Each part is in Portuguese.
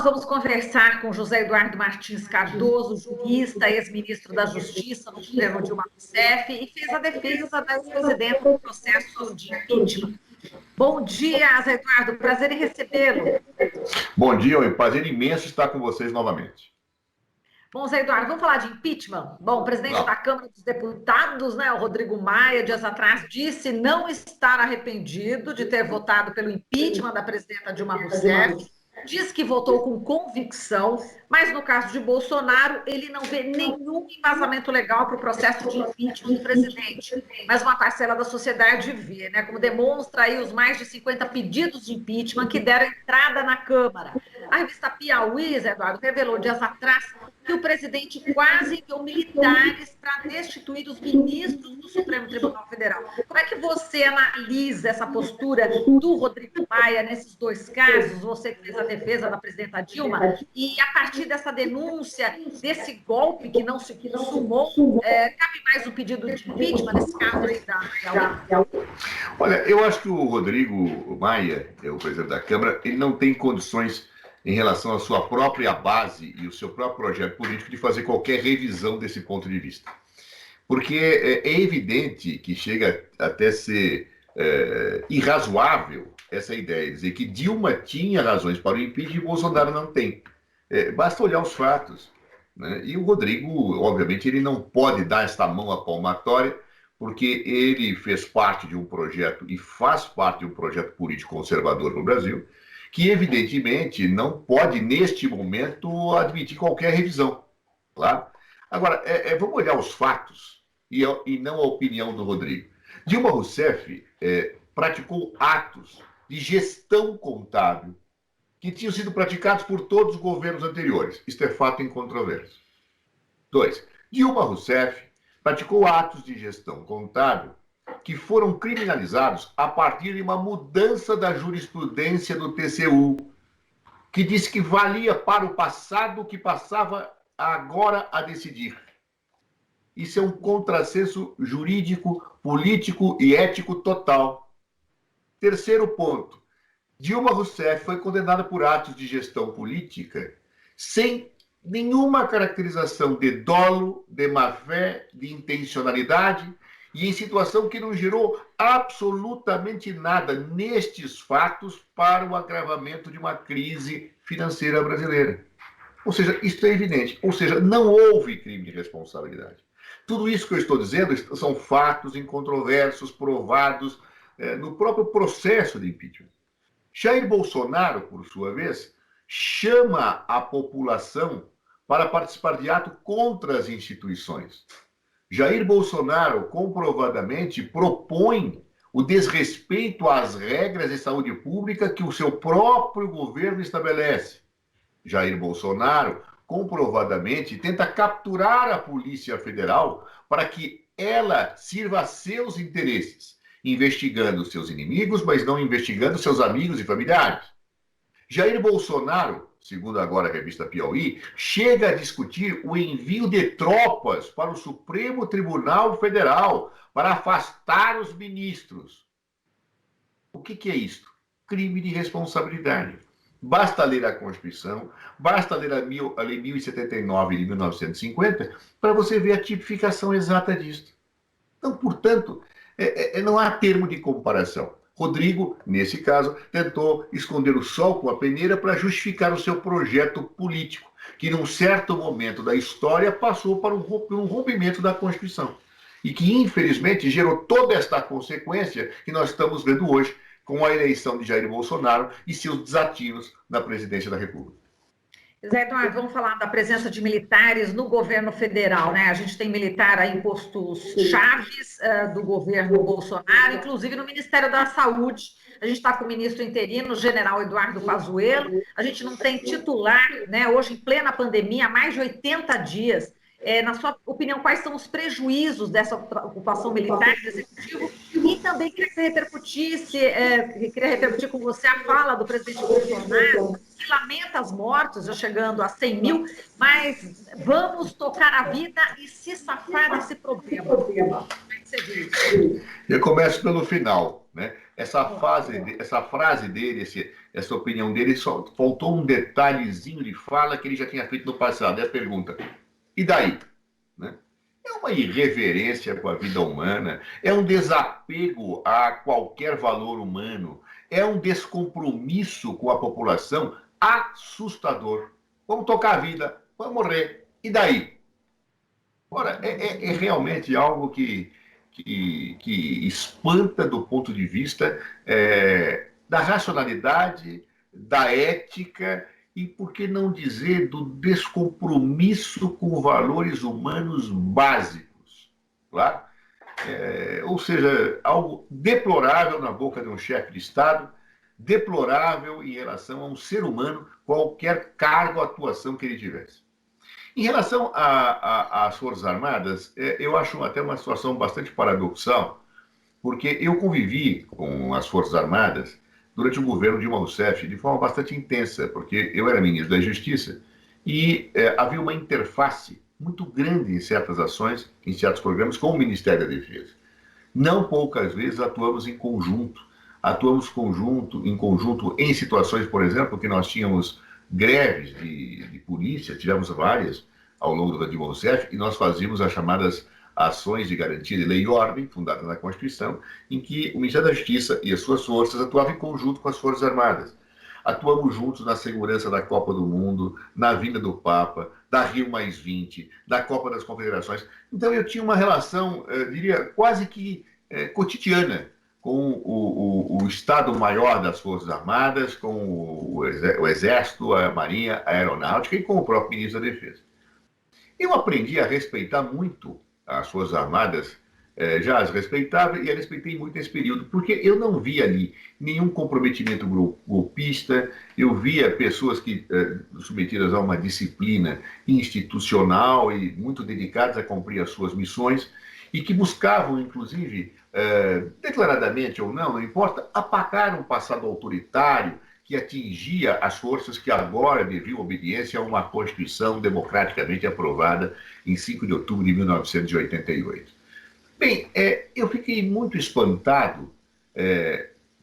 vamos conversar com José Eduardo Martins Cardoso, jurista, ex-ministro da Justiça no governo Dilma Rousseff e fez a defesa da ex-presidenta no processo de impeachment. Bom dia, Zé Eduardo, prazer em recebê-lo. Bom dia, é um prazer imenso estar com vocês novamente. Bom, Zé Eduardo, vamos falar de impeachment? Bom, o presidente da Câmara dos Deputados, né, o Rodrigo Maia, dias atrás, disse não estar arrependido de ter votado pelo impeachment da presidenta Dilma Rousseff. Diz que votou com convicção, mas no caso de Bolsonaro, ele não vê nenhum embasamento legal para o processo de impeachment do presidente. Mas uma parcela da sociedade vê, né? Como demonstra aí os mais de 50 pedidos de impeachment que deram entrada na Câmara. A revista Piauí, Zé Eduardo, revelou dias atrás que o presidente quase enviou militares para destituir os ministros do Supremo Tribunal Federal. Como é que você analisa essa postura do Rodrigo Maia nesses dois casos? Você que fez a defesa da presidenta Dilma, e a partir dessa denúncia, desse golpe que não se consumou, cabe mais um pedido de impeachment nesse caso aí da... Olha, eu acho que o Rodrigo Maia, o presidente da Câmara, ele não tem condições em relação à sua própria base e o seu próprio projeto político de fazer qualquer revisão desse ponto de vista. Porque é evidente que chega até ser irrazoável essa ideia, dizer que Dilma tinha razões para o impeachment e Bolsonaro não tem. Basta olhar os fatos, né? E o Rodrigo, obviamente, ele não pode dar esta mão à palmatória, porque ele fez parte de um projeto e faz parte de um projeto político conservador no Brasil, que evidentemente não pode, neste momento, admitir qualquer revisão. Claro? Agora, vamos olhar os fatos e não a opinião do Rodrigo. Dilma Rousseff praticou atos de gestão contábil que tinham sido praticados por todos os governos anteriores. Isto é fato incontroverso. 2. Dilma Rousseff praticou atos de gestão contábil que foram criminalizados a partir de uma mudança da jurisprudência do TCU, que disse que valia para o passado o que passava agora a decidir. Isso é um contrassenso jurídico, político e ético total. Terceiro ponto. Dilma Rousseff foi condenada por atos de gestão política sem nenhuma caracterização de dolo, de má-fé, de intencionalidade e em situação que não gerou absolutamente nada nestes fatos para o agravamento de uma crise financeira brasileira. Ou seja, isso é evidente. Ou seja, não houve crime de responsabilidade. Tudo isso que eu estou dizendo são fatos incontroversos, provados no próprio processo de impeachment. Jair Bolsonaro, por sua vez, chama a população para participar de ato contra as instituições. Jair Bolsonaro, comprovadamente, propõe o desrespeito às regras de saúde pública que o seu próprio governo estabelece. Jair Bolsonaro, comprovadamente, tenta capturar a Polícia Federal para que ela sirva a seus interesses, investigando seus inimigos, mas não investigando seus amigos e familiares. Jair Bolsonaro, segundo agora a revista Piauí, chega a discutir o envio de tropas para o Supremo Tribunal Federal para afastar os ministros. O que é isso? Crime de responsabilidade. Basta ler a Constituição, basta ler a Lei 1079 de 1950 para você ver a tipificação exata disso. Então, portanto, não há termo de comparação. Rodrigo, nesse caso, tentou esconder o sol com a peneira para justificar o seu projeto político, que num certo momento da história passou por um rompimento da Constituição. E que, infelizmente, gerou toda esta consequência que nós estamos vendo hoje com a eleição de Jair Bolsonaro e seus desatinos na presidência da República. Zé Eduardo, vamos falar da presença de militares no governo federal, né? A gente tem militar aí em postos chaves do governo Bolsonaro, inclusive no Ministério da Saúde. A gente está com o ministro interino, o general Eduardo Pazuello. A gente não tem titular, né? Hoje, em plena pandemia, há mais de 80 dias. Na sua opinião, quais são os prejuízos dessa ocupação militar do Executivo? E também queria repercutir com você a fala do presidente Bolsonaro, que lamenta as mortes, já chegando a 100 mil, mas vamos tocar a vida e se safar desse problema. Como é que você diz? Eu começo pelo final, né? Essa frase dele, essa opinião dele, só faltou um detalhezinho de fala que ele já tinha feito no passado. É a pergunta, e daí? Né? É uma irreverência com a vida humana, é um desapego a qualquer valor humano, é um descompromisso com a população assustador. Vamos tocar a vida, vamos morrer, e daí? Ora, é realmente algo que espanta do ponto de vista da racionalidade, da ética e, por que não dizer, do descompromisso com valores humanos básicos. Claro? Ou seja, algo deplorável na boca de um chefe de Estado, deplorável em relação a um ser humano, qualquer cargo ou atuação que ele tivesse. Em relação às Forças Armadas, eu acho até uma situação bastante paradoxal, porque eu convivi com as Forças Armadas durante o governo Dilma Rousseff de forma bastante intensa, porque eu era ministro da Justiça e havia uma interface muito grande em certas ações, em certos programas, com o Ministério da Defesa. Não poucas vezes atuamos em conjunto. Em conjunto em situações, por exemplo, que nós tínhamos greves de polícia, tivemos várias ao longo da Dilma Rousseff, e nós fazíamos as chamadas ações de garantia de lei e ordem, fundadas na Constituição, em que o Ministério da Justiça e as suas forças atuavam em conjunto com as Forças Armadas. Atuamos juntos na segurança da Copa do Mundo, na vinda do Papa, da Rio+20, da Copa das Confederações. Então eu tinha uma relação, diria, quase que cotidiana com o Estado-Maior das Forças Armadas, com o Exército, a Marinha, a Aeronáutica e com o próprio Ministro da Defesa. Eu aprendi a respeitar muito as Forças Armadas, já as respeitava e as respeitei muito nesse período, porque eu não via ali nenhum comprometimento golpista, eu via pessoas submetidas a uma disciplina institucional e muito dedicadas a cumprir as suas missões, e que buscavam, inclusive, declaradamente ou não importa, apagar um passado autoritário que atingia as forças que agora deviam obediência a uma Constituição democraticamente aprovada em 5 de outubro de 1988. Bem, eu fiquei muito espantado,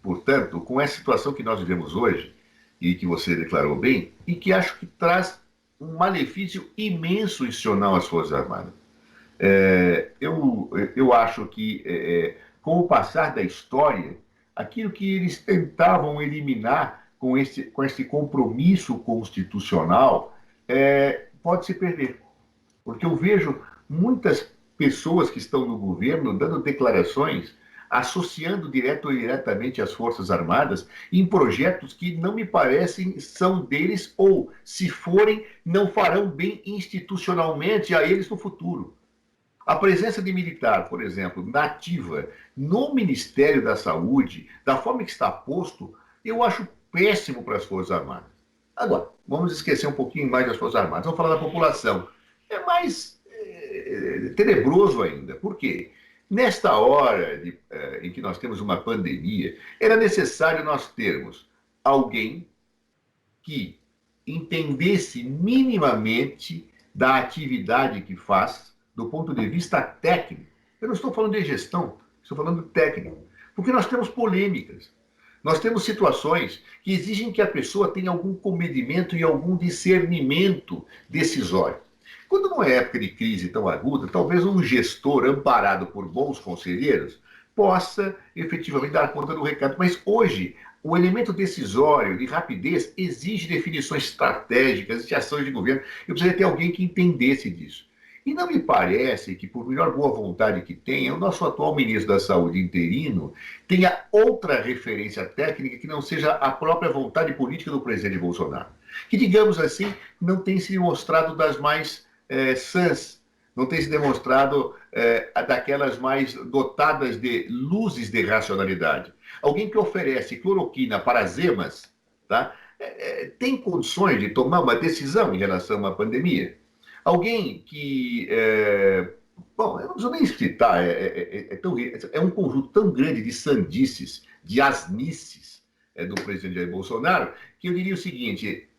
portanto, com essa situação que nós vivemos hoje, e que você declarou bem, e que acho que traz um malefício imenso institucional às Forças Armadas. Eu acho que, com o passar da história, aquilo que eles tentavam eliminar com esse compromisso constitucional pode se perder. Porque eu vejo muitas pessoas que estão no governo dando declarações associando direto ou indiretamente as Forças Armadas em projetos que não me parecem são deles ou, se forem, não farão bem institucionalmente a eles no futuro. A presença de militar, por exemplo, nativa, no Ministério da Saúde, da forma que está posto, eu acho péssimo para as Forças Armadas. Agora, vamos esquecer um pouquinho mais das Forças Armadas. Vamos falar da população. É mais tenebroso ainda. Por quê? Nesta hora em que nós temos uma pandemia, era necessário nós termos alguém que entendesse minimamente da atividade que faz, do ponto de vista técnico. Eu não estou falando de gestão, estou falando de técnico. Porque nós temos polêmicas. Nós temos situações que exigem que a pessoa tenha algum comedimento e algum discernimento decisório. Quando numa época de crise tão aguda, talvez um gestor amparado por bons conselheiros possa efetivamente dar conta do recado. Mas hoje, o elemento decisório, de rapidez, exige definições estratégicas de ações de governo. Eu precisaria ter alguém que entendesse disso. E não me parece que, por melhor boa vontade que tenha, o nosso atual ministro da Saúde interino tenha outra referência técnica que não seja a própria vontade política do presidente Bolsonaro. Que, digamos assim, não tem se mostrado das mais sãs, não tem se demonstrado daquelas mais dotadas de luzes de racionalidade. Alguém que oferece cloroquina para as emas, tá? Tem condições de tomar uma decisão em relação a uma pandemia? Alguém que, bom, eu não preciso nem citar, é um conjunto tão grande de sandices, de asnices do presidente Jair Bolsonaro, que eu diria o seguinte: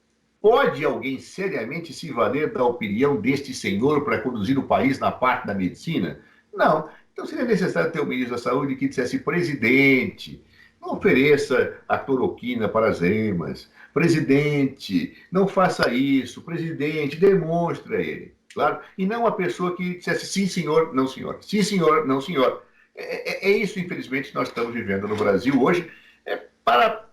pode alguém seriamente se valer da opinião deste senhor para conduzir o país na parte da medicina? Não. Então seria necessário ter um ministro da Saúde que dissesse: presidente, Não ofereça a cloroquina para as emas. Presidente, não faça isso. Presidente, demonstre a ele. Claro? E não a pessoa que dissesse sim, senhor, não, senhor. Sim, senhor, não, senhor. É isso, infelizmente, que nós estamos vivendo no Brasil hoje, para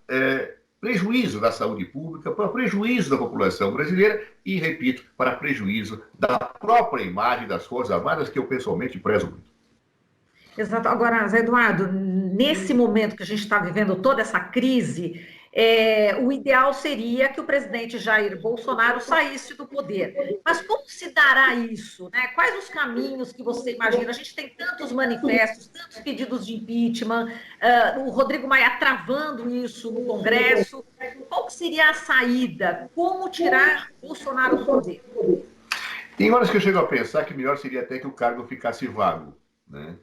prejuízo da saúde pública, para prejuízo da população brasileira e, repito, para prejuízo da própria imagem das Forças Armadas, que eu pessoalmente prezo muito. Exato. Agora, Zé Eduardo, nesse momento que a gente está vivendo toda essa crise, o ideal seria que o presidente Jair Bolsonaro saísse do poder. Mas como se dará isso, né? Quais os caminhos que você imagina? A gente tem tantos manifestos, tantos pedidos de impeachment, o Rodrigo Maia travando isso no Congresso. Qual que seria a saída? Como tirar Bolsonaro do poder? Tem horas que eu chego a pensar que melhor seria até que o cargo ficasse vago, né?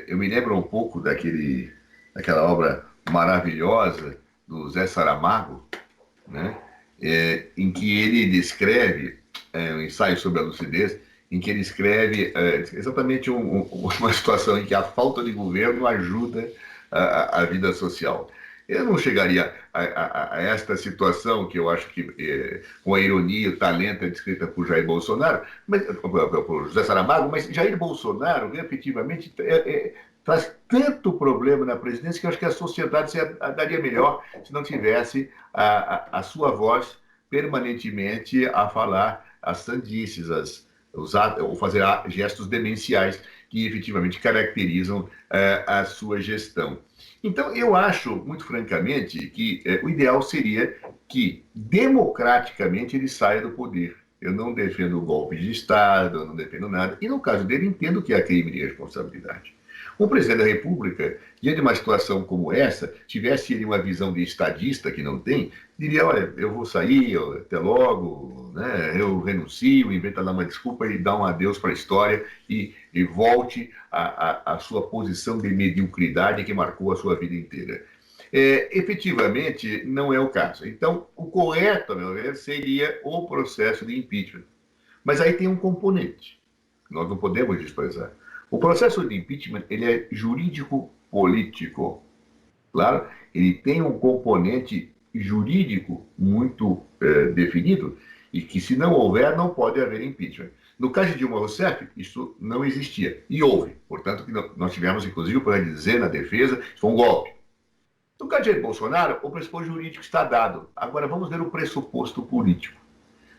Eu me lembro um pouco daquela obra maravilhosa do Zé Saramago, né? Em que ele descreve, um ensaio sobre a lucidez, em que ele escreve exatamente uma situação em que a falta de governo ajuda a vida social. Eu não chegaria a esta situação, que eu acho que, com a ironia, o talento é descrita por Jair Bolsonaro, por José Saramago, mas Jair Bolsonaro, efetivamente, traz tanto problema na presidência que eu acho que a sociedade se daria melhor se não tivesse a sua voz permanentemente a falar as sandices, ou fazer gestos demenciais que efetivamente caracterizam a sua gestão. Então, eu acho, muito francamente, que o ideal seria que, democraticamente, ele saia do poder. Eu não defendo o golpe de Estado, eu não defendo nada. E, no caso dele, entendo que há crime de responsabilidade. O presidente da República, diante de uma situação como essa, tivesse ele uma visão de estadista, que não tem, diria, olha, eu vou sair, até logo, né, eu renuncio, inventa lá uma desculpa e dá um adeus para a história e volte à sua posição de mediocridade que marcou a sua vida inteira. Efetivamente, não é o caso. Então, o correto, a meu ver, seria o processo de impeachment. Mas aí tem um componente, que nós não podemos desprezar. O processo de impeachment ele é jurídico-político. Claro, ele tem um componente jurídico muito definido e que, se não houver, não pode haver impeachment. No caso de Dilma Rousseff, isso não existia. E houve. Portanto, que nós tivemos, inclusive, para dizer na defesa, que foi um golpe. No caso de Jair Bolsonaro, o pressuposto jurídico está dado. Agora, vamos ver o pressuposto político.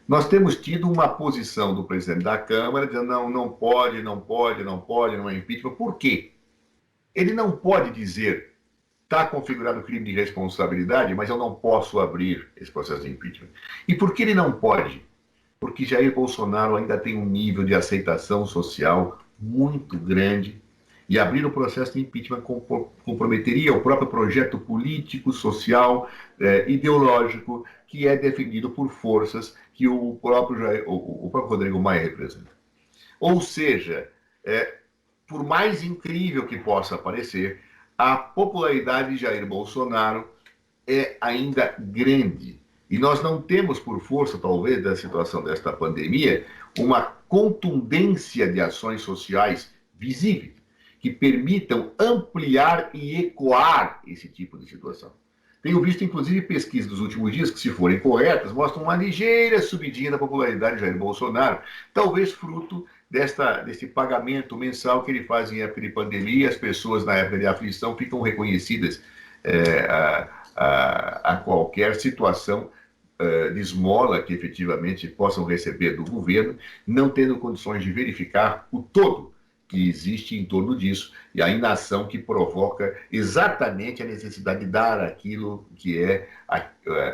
Nós temos tido uma posição do presidente da Câmara dizendo não pode, não é impeachment. Por quê? Ele não pode dizer está configurado crime de responsabilidade, mas eu não posso abrir esse processo de impeachment. E por que ele não pode? Porque Jair Bolsonaro ainda tem um nível de aceitação social muito grande e abrir o processo de impeachment comprometeria o próprio projeto político, social, ideológico que é defendido por forças que o próprio Rodrigo Maia representa. Ou seja, por mais incrível que possa parecer, a popularidade de Jair Bolsonaro é ainda grande. E nós não temos, por força, talvez, da situação desta pandemia, uma contundência de ações sociais visíveis que permitam ampliar e ecoar esse tipo de situação. Tenho visto, inclusive, pesquisas dos últimos dias que, se forem corretas, mostram uma ligeira subidinha da popularidade de Jair Bolsonaro, talvez fruto desse pagamento mensal que ele faz em época de pandemia. As pessoas, na época de aflição, ficam reconhecidas a qualquer situação de esmola que efetivamente possam receber do governo, não tendo condições de verificar o todo que existe em torno disso e a inação que provoca exatamente a necessidade de dar aquilo que é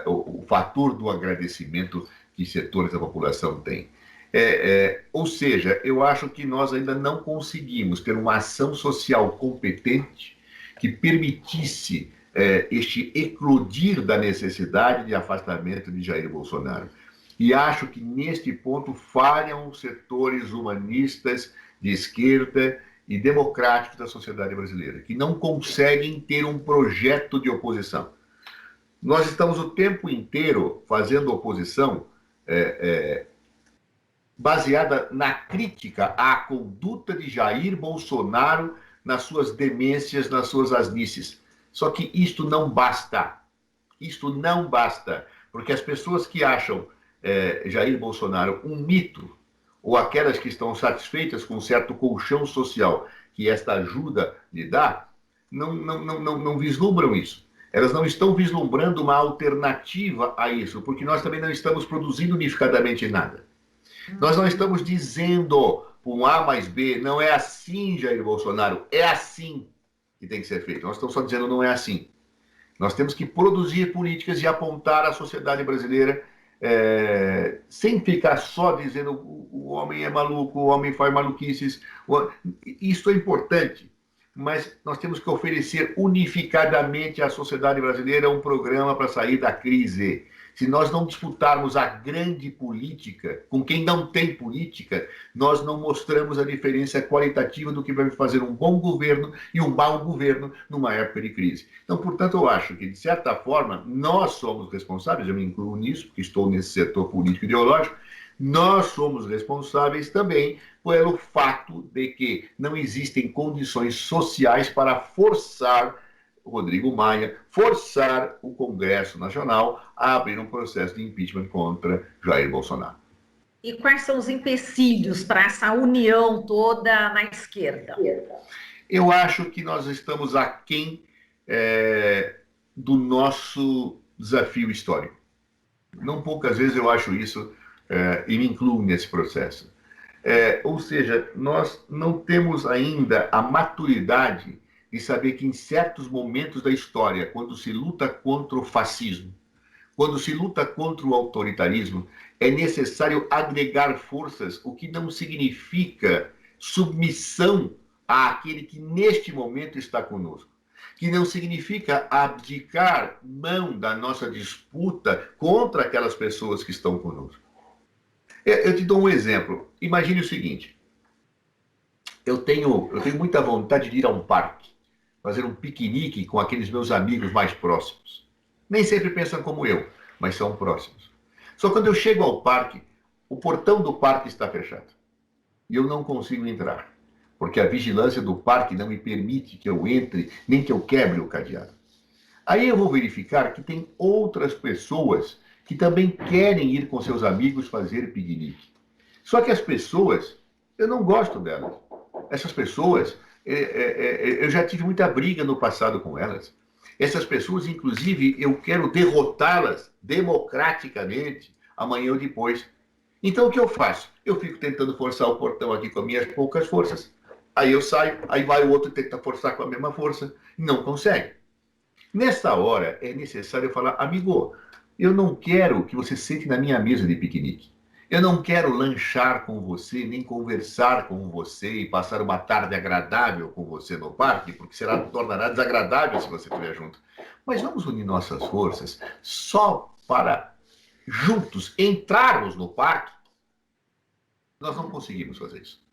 o fator do agradecimento que setores da população têm. Ou seja, eu acho que nós ainda não conseguimos ter uma ação social competente que permitisse este eclodir da necessidade de afastamento de Jair Bolsonaro. E acho que, neste ponto, falham setores humanistas de esquerda e democráticos da sociedade brasileira, que não conseguem ter um projeto de oposição. Nós estamos o tempo inteiro fazendo oposição baseada na crítica à conduta de Jair Bolsonaro nas suas demências, nas suas asnices. Só que isto não basta. Isto não basta, porque as pessoas que acham Jair Bolsonaro um mito, ou aquelas que estão satisfeitas com um certo colchão social que esta ajuda lhe dá, não vislumbram isso. Elas não estão vislumbrando uma alternativa a isso, porque nós também não estamos produzindo unificadamente nada. Nós não estamos dizendo um A mais B, não é assim, Jair Bolsonaro, é assim que tem que ser feito. Nós estamos só dizendo não é assim. Nós temos que produzir políticas e apontar à sociedade brasileira, sem ficar só dizendo o homem é maluco, o homem faz maluquices. Isso é importante, mas nós temos que oferecer unificadamente à sociedade brasileira um programa para sair da crise. Se nós não disputarmos a grande política com quem não tem política, nós não mostramos a diferença qualitativa do que vai fazer um bom governo e um mau governo numa época de crise. Então, portanto, eu acho que, de certa forma, nós somos responsáveis, eu me incluo nisso, porque estou nesse setor político-ideológico, nós somos responsáveis também pelo fato de que não existem condições sociais para forçar Rodrigo Maia forçar o Congresso Nacional a abrir um processo de impeachment contra Jair Bolsonaro. E quais são os empecilhos para essa união toda na esquerda? Eu acho que nós estamos aquém do nosso desafio histórico. Não poucas vezes eu acho isso e me incluo nesse processo. Ou seja, nós não temos ainda a maturidade de saber que em certos momentos da história, quando se luta contra o fascismo, quando se luta contra o autoritarismo, é necessário agregar forças, o que não significa submissão àquele que neste momento está conosco, que não significa abdicar mão da nossa disputa contra aquelas pessoas que estão conosco. Eu te dou um exemplo. Imagine o seguinte, eu tenho muita vontade de ir a um parque, fazer um piquenique com aqueles meus amigos mais próximos. Nem sempre pensam como eu, mas são próximos. Só quando eu chego ao parque, o portão do parque está fechado. E eu não consigo entrar, porque a vigilância do parque não me permite que eu entre, nem que eu quebre o cadeado. Aí eu vou verificar que tem outras pessoas que também querem ir com seus amigos fazer piquenique. Só que as pessoas, eu não gosto delas. Essas pessoas, eu já tive muita briga no passado com elas. Essas pessoas, inclusive, eu quero derrotá-las democraticamente amanhã ou depois. Então, o que eu faço? Eu fico tentando forçar o portão aqui com as minhas poucas forças. Aí eu saio, aí vai o outro e tenta forçar com a mesma força. Não consegue. Nessa hora, é necessário falar, amigo, eu não quero que você sente na minha mesa de piquenique. Eu não quero lanchar com você, nem conversar com você e passar uma tarde agradável com você no parque, porque tornará desagradável se você estiver junto. Mas vamos unir nossas forças só para juntos entrarmos no parque. Nós não conseguimos fazer isso.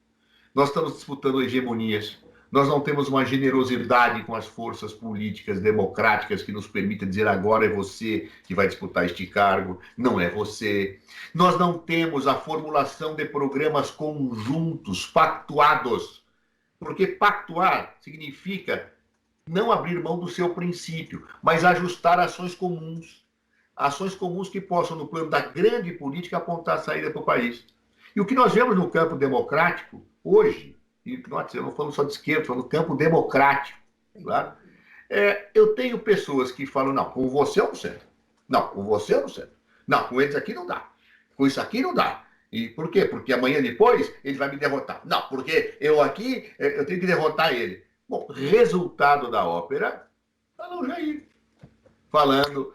Nós estamos disputando hegemonias. Nós não temos uma generosidade com as forças políticas democráticas que nos permita dizer agora é você que vai disputar este cargo, não é você. Nós não temos a formulação de programas conjuntos, pactuados. Porque pactuar significa não abrir mão do seu princípio, mas ajustar ações comuns. Ações comuns que possam, no plano da grande política, apontar a saída para o país. E o que nós vemos no campo democrático, hoje, e eu não falo só de esquerda, estou falando do campo democrático, claro? Eu tenho pessoas que falam, não, com você eu não sento. Não, com você eu não sento. Não, com eles aqui não dá. Com isso aqui não dá. E por quê? Porque amanhã depois ele vai me derrotar. Não, porque eu aqui, eu tenho que derrotar ele. Bom, resultado da ópera, está o Jair. Falando,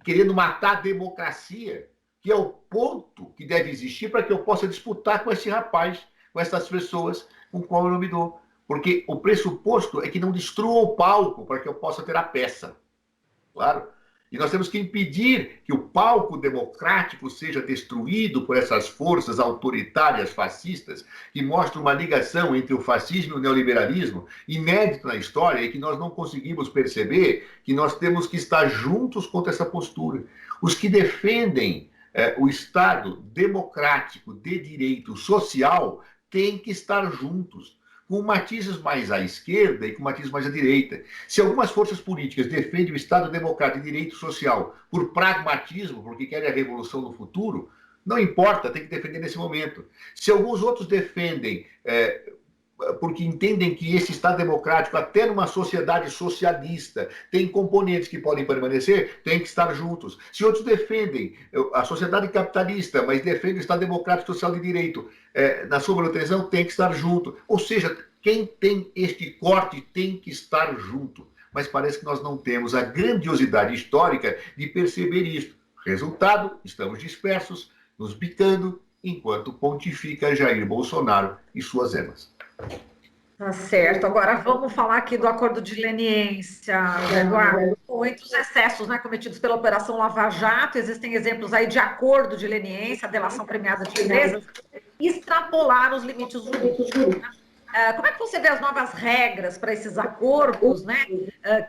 querendo matar a democracia, que é o ponto que deve existir para que eu possa disputar com esse rapaz, com essas pessoas com qual eu não me dou. Porque o pressuposto é que não destrua o palco para que eu possa ter a peça. Claro? E nós temos que impedir que o palco democrático seja destruído por essas forças autoritárias fascistas que mostram uma ligação entre o fascismo e o neoliberalismo inédito na história e que nós não conseguimos perceber que nós temos que estar juntos contra essa postura. Os que defendem o Estado democrático de direito social têm que estar juntos, com matizes mais à esquerda e com matizes mais à direita. Se algumas forças políticas defendem o Estado democrático e direito social por pragmatismo, porque querem a revolução no futuro, não importa, tem que defender nesse momento. Se alguns outros defendem porque entendem que esse Estado democrático, até numa sociedade socialista, tem componentes que podem permanecer, tem que estar juntos. Se outros defendem a sociedade capitalista, mas defendem o Estado democrático social de direito, na sua manutenção, tem que estar junto. Ou seja, quem tem este corte tem que estar junto. Mas parece que nós não temos a grandiosidade histórica de perceber isso. Resultado, estamos dispersos, nos bicando, enquanto pontifica Jair Bolsonaro e suas emas. Tá certo. Agora vamos falar aqui do acordo de leniência, Eduardo. Entre os excessos, né, cometidos pela Operação Lava Jato, existem exemplos aí de acordo de leniência, delação premiada de empresas, extrapolaram os limites jurídicos. Como é que você vê as novas regras para esses acordos, né?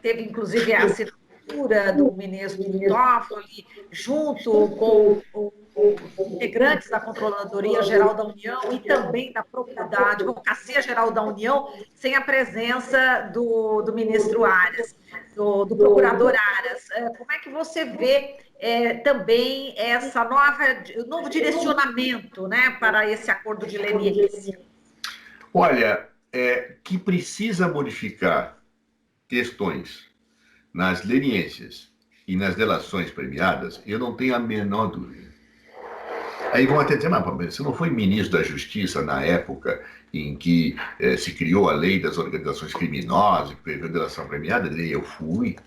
Teve, inclusive, a assinatura do ministro Toffoli, junto com integrantes da Controladoria Geral da União e também da Advocacia Geral da União, sem a presença do ministro Aras, do procurador Aras. Como é que você vê também novo direcionamento, né, para esse acordo de leniência? Olha, que precisa modificar questões nas leniências e nas delações premiadas, eu não tenho a menor dúvida. Aí vão até dizer, mas você não foi ministro da Justiça na época em que se criou a lei das organizações criminosas, que prevê delação premiada? Eu fui.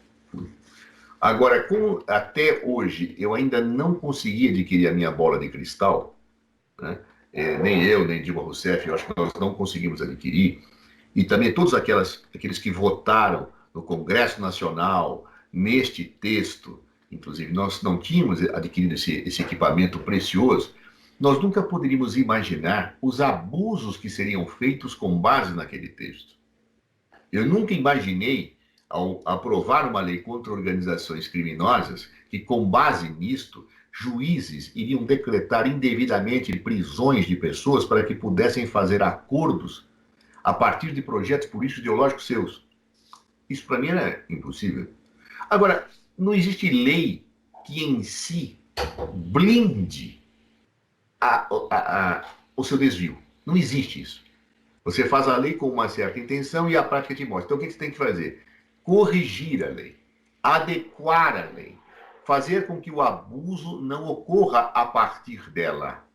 Agora, como até hoje eu ainda não consegui adquirir a minha bola de cristal, né? Nem eu, nem Dilma Rousseff, eu acho que nós não conseguimos adquirir, e também todos aqueles que votaram no Congresso Nacional, neste texto, inclusive nós não tínhamos adquirido esse equipamento precioso, nós nunca poderíamos imaginar os abusos que seriam feitos com base naquele texto. Eu nunca imaginei, ao aprovar uma lei contra organizações criminosas, que com base nisto, juízes iriam decretar indevidamente prisões de pessoas para que pudessem fazer acordos a partir de projetos políticos ideológicos seus. Isso para mim era impossível. Agora, não existe lei que em si blinde o seu desvio. Não existe isso. Você faz a lei com uma certa intenção e a prática te mostra. Então o que você tem que fazer? Corrigir a lei, adequar a lei, fazer com que o abuso não ocorra a partir dela.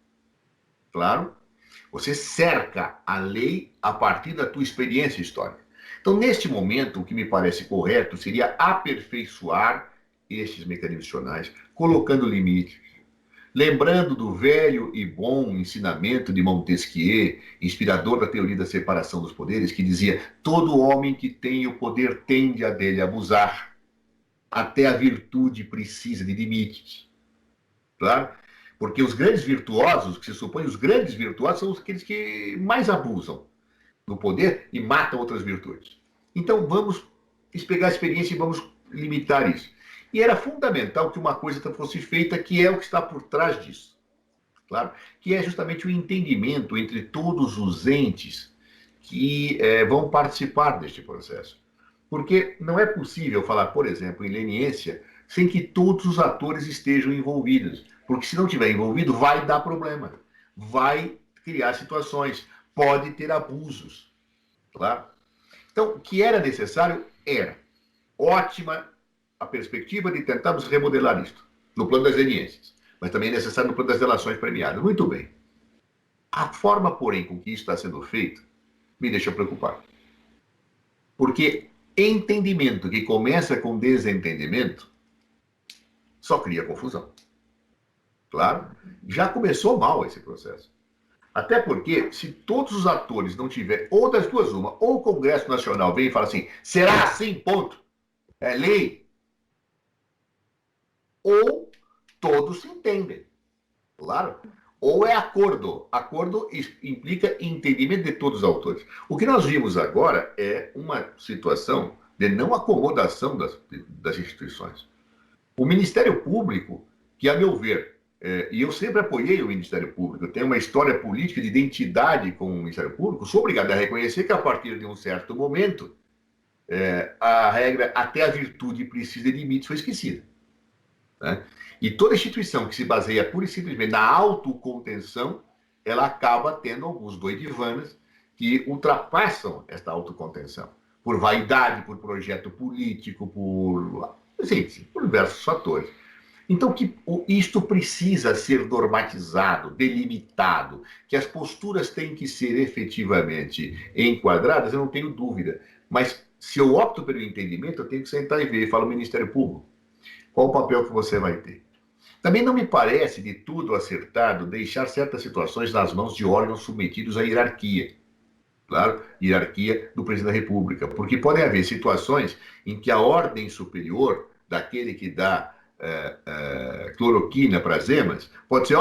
Claro? Você cerca a lei a partir da tua experiência histórica. Então, neste momento, o que me parece correto seria aperfeiçoar estes mecanismos institucionais, colocando limites, lembrando do velho e bom ensinamento de Montesquieu, inspirador da teoria da separação dos poderes, que dizia: todo homem que tem o poder tende a dele abusar, até a virtude precisa de limites. Claro? Porque os grandes virtuosos, que se supõe os grandes virtuosos, são aqueles que mais abusam do poder e matam outras virtudes. Então vamos pegar a experiência e vamos limitar isso. E era fundamental que uma coisa fosse feita, que é o que está por trás disso. Claro? Que é justamente o entendimento entre todos os entes que vão participar deste processo. Porque não é possível falar, por exemplo, em leniência, sem que todos os atores estejam envolvidos. Porque se não estiver envolvido, vai dar problema. Vai criar situações. Pode ter abusos. Claro? Então, o que era necessário era ótima a perspectiva de tentarmos remodelar isto, no plano das leniências, mas também é necessário no plano das delações premiadas. Muito bem. A forma, porém, com que isso está sendo feito, me deixa preocupado. Porque entendimento que começa com desentendimento só cria confusão. Claro, já começou mal esse processo. Até porque, se todos os atores não tiverem, ou das duas uma, ou o Congresso Nacional vem e fala assim, será assim, ponto, é lei, ou todos se entendem, claro, ou é acordo. Acordo implica entendimento de todos os autores. O que nós vimos agora é uma situação de não acomodação das instituições. O Ministério Público, que, a meu ver, e eu sempre apoiei o Ministério Público, eu tenho uma história política de identidade com o Ministério Público, sou obrigado a reconhecer que a partir de um certo momento, a regra até a virtude precisa de limites foi esquecida. Né? E toda instituição que se baseia pura e simplesmente na autocontenção, ela acaba tendo alguns doidivanas que ultrapassam esta autocontenção, por vaidade, por projeto político, por diversos fatores. Então, isto precisa ser normatizado, delimitado, que as posturas têm que ser efetivamente enquadradas, eu não tenho dúvida. Mas se eu opto pelo entendimento, eu tenho que sentar e ver, fala o Ministério Público, qual o papel que você vai ter? Também não me parece de tudo acertado deixar certas situações nas mãos de órgãos submetidos à hierarquia. Claro, hierarquia do presidente da República, porque podem haver situações em que a ordem superior daquele que dá cloroquina para as emas pode ser,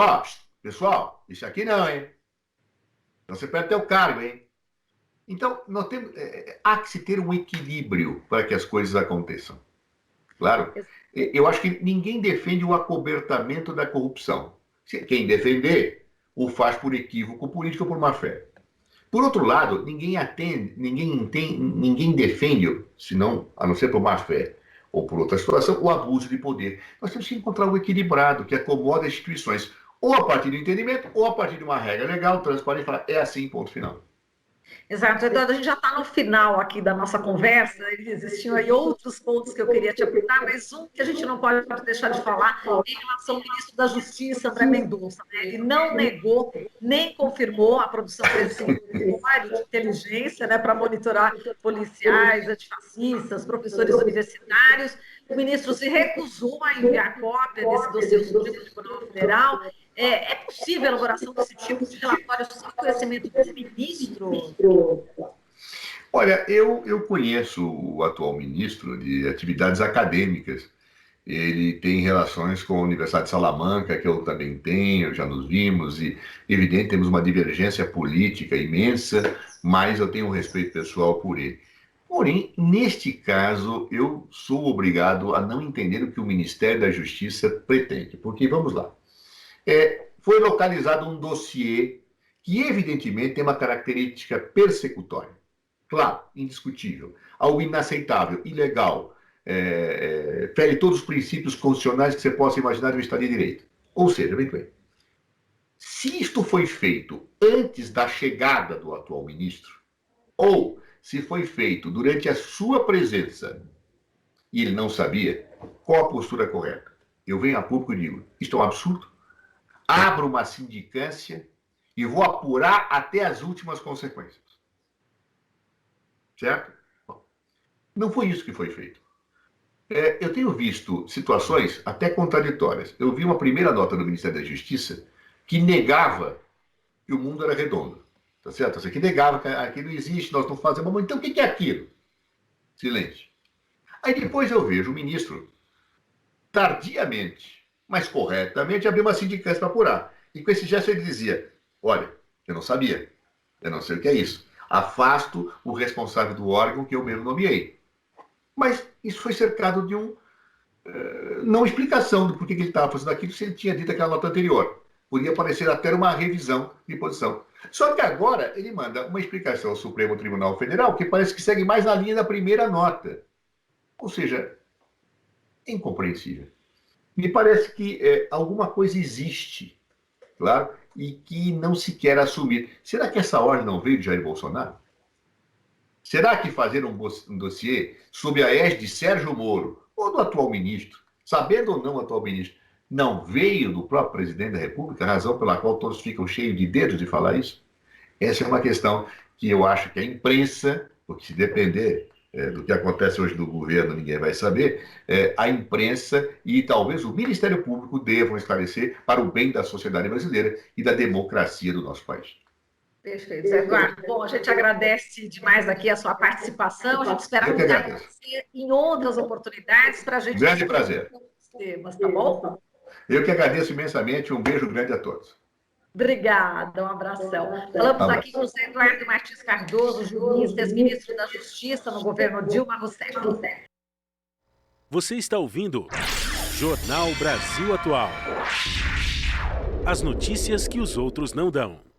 pessoal, isso aqui não, hein? Não se perde teu cargo, hein? Então, nós temos, há que se ter um equilíbrio para que as coisas aconteçam. Claro, eu acho que ninguém defende o acobertamento da corrupção. Quem defender, o faz por equívoco político ou por má fé. Por outro lado, ninguém defende, senão, a não ser por má fé ou por outra situação, o abuso de poder. Nós temos que encontrar um equilibrado que acomoda as instituições, ou a partir do entendimento, ou a partir de uma regra legal, transparente, e falar, é assim, ponto final. Exato, Eduardo, a gente já está no final aqui da nossa conversa, existiam aí outros pontos que eu queria te apontar, mas um que a gente não pode deixar de falar é em relação ao ministro da Justiça, André Mendonça. Né? Ele não negou, nem confirmou a produção desse inquérito de inteligência, né, para monitorar policiais, antifascistas, professores universitários. O ministro se recusou a enviar cópia desse dossiê ao Supremo Tribunal Federal. É possível a elaboração desse tipo de relatório sem conhecimento do ministro? Olha, eu conheço o atual ministro de atividades acadêmicas. Ele tem relações com a Universidade de Salamanca, que eu também tenho, já nos vimos, e, evidente, temos uma divergência política imensa, mas eu tenho um respeito pessoal por ele. Porém, neste caso, eu sou obrigado a não entender o que o Ministério da Justiça pretende, porque, vamos lá, foi localizado um dossiê que, evidentemente, tem uma característica persecutória. Claro, indiscutível. Algo inaceitável, ilegal, fere todos os princípios constitucionais que você possa imaginar de um Estado de Direito. Ou seja, muito bem, se isto foi feito antes da chegada do atual ministro, ou se foi feito durante a sua presença e ele não sabia, qual a postura correta? Eu venho a público e digo, isto é um absurdo. Abro uma sindicância e vou apurar até as últimas consequências. Certo? Bom, não foi isso que foi feito. Eu tenho visto situações até contraditórias. Eu vi uma primeira nota do Ministério da Justiça que negava que o mundo era redondo. Tá certo? Que negava que aquilo existe, nós não fazemos. Mas então o que é aquilo? Silêncio. Aí depois eu vejo o ministro, tardiamente, mas corretamente, abrir uma sindicância para apurar. E com esse gesto ele dizia, olha, eu não sabia, eu não sei o que é isso. Afasto o responsável do órgão que eu mesmo nomeei. Mas isso foi cercado de não explicação do porquê que ele estava fazendo aquilo se ele tinha dito aquela nota anterior. Podia parecer até uma revisão de posição. Só que agora ele manda uma explicação ao Supremo Tribunal Federal que parece que segue mais na linha da primeira nota. Ou seja, é incompreensível. Me parece que alguma coisa existe, claro, e que não se quer assumir. Será que essa ordem não veio de Jair Bolsonaro? Será que fazer um dossiê sob a égide de Sérgio Moro, ou do atual ministro, sabendo ou não o atual ministro, não veio do próprio presidente da República, a razão pela qual todos ficam cheios de dedos de falar isso? Essa é uma questão que eu acho que a imprensa, porque se depender do que acontece hoje no governo, ninguém vai saber, a imprensa e talvez o Ministério Público devam esclarecer para o bem da sociedade brasileira e da democracia do nosso país. Perfeito, Zé Eduardo. Bom, a gente agradece demais aqui a sua participação, a gente espera contar com você em outras oportunidades para a gente... Grande prazer. Temas, tá bom? Eu que agradeço imensamente, um beijo grande a todos. Obrigada, um abração. Falamos aqui com o Zé Eduardo Martins Cardoso, juiz, ex-ministro da Justiça no governo Dilma Rousseff. Você está ouvindo Jornal Brasil Atual. As notícias que os outros não dão.